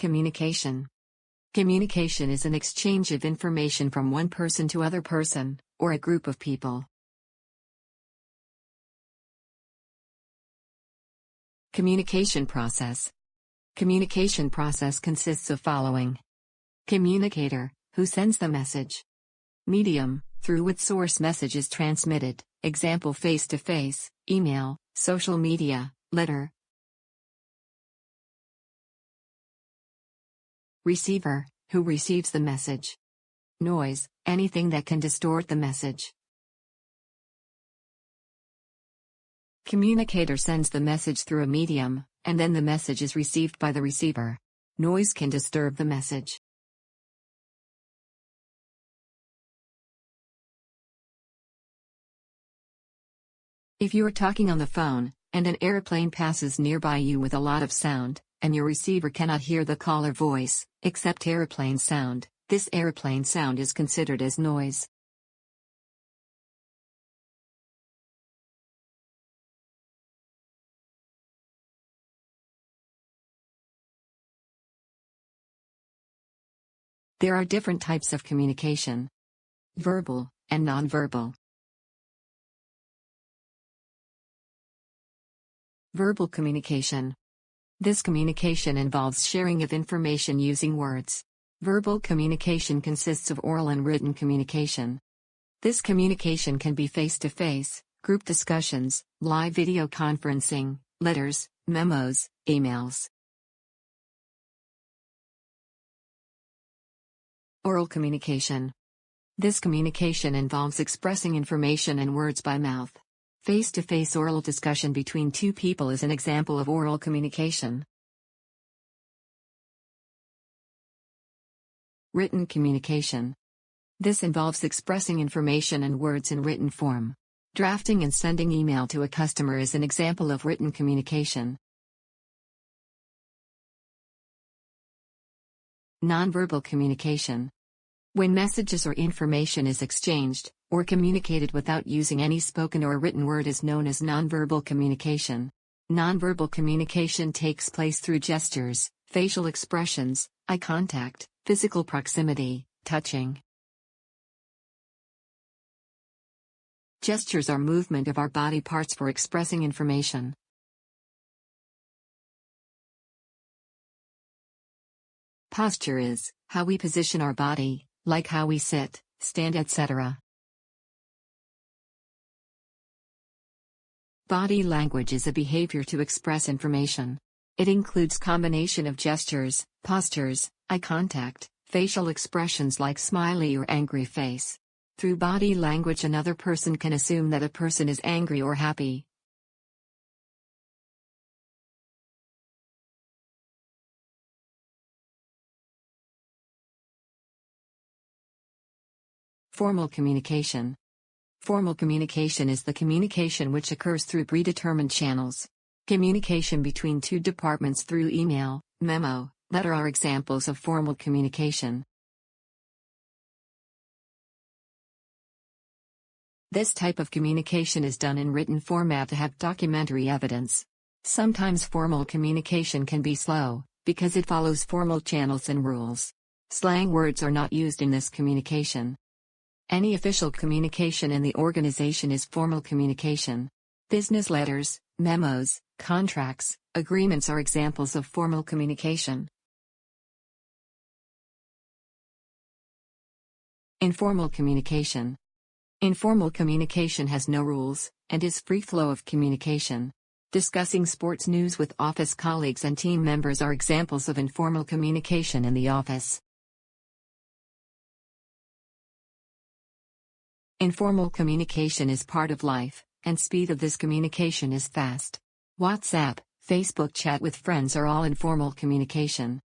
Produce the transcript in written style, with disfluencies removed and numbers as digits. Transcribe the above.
Communication. Communication is an exchange of information from one person to other person, or a group of people. Communication process. Communication process consists of following. Communicator, who sends the message. Medium, through which source message is transmitted, example face-to-face, email, social media, letter. Receiver, who receives the message. Noise, anything that can distort the message. Communicator sends the message through a medium, and then the message is received by the receiver. Noise can disturb the message. If you are talking on the phone, and an airplane passes nearby you with a lot of sound, and your receiver cannot hear the caller voice, except airplane sound, this airplane sound is considered as noise. There are different types of communication: verbal and nonverbal. Verbal communication. This communication involves sharing of information using words. Verbal communication consists of oral and written communication. This communication can be face-to-face, group discussions, live video conferencing, letters, memos, emails. Oral communication. This communication involves expressing information and words by mouth. Face-to-face oral discussion between two people is an example of oral communication. Written communication. This involves expressing information and words in written form. Drafting and sending email to a customer is an example of written communication. Nonverbal communication. When messages or information is exchanged, or communicated without using any spoken or written word is known as nonverbal communication. Nonverbal communication takes place through gestures, facial expressions, eye contact, physical proximity, touching. Gestures are movement of our body parts for expressing information. Posture is how we position our body, like how we sit, stand, etc. Body language is a behavior to express information. It includes combination of gestures, postures, eye contact, facial expressions like smiley or angry face. Through body language, another person can assume that a person is angry or happy. Formal communication. Formal communication is the communication which occurs through predetermined channels. Communication between two departments through email, memo, letter are examples of formal communication. This type of communication is done in written format to have documentary evidence. Sometimes formal communication can be slow, because it follows formal channels and rules. Slang words are not used in this communication. Any official communication in the organization is formal communication. Business letters, memos, contracts, agreements are examples of formal communication. Informal communication. Informal communication has no rules, and is free flow of communication. Discussing sports news with office colleagues and team members are examples of informal communication in the office. Informal communication is part of life, and speed of this communication is fast. WhatsApp, Facebook chat with friends are all informal communication.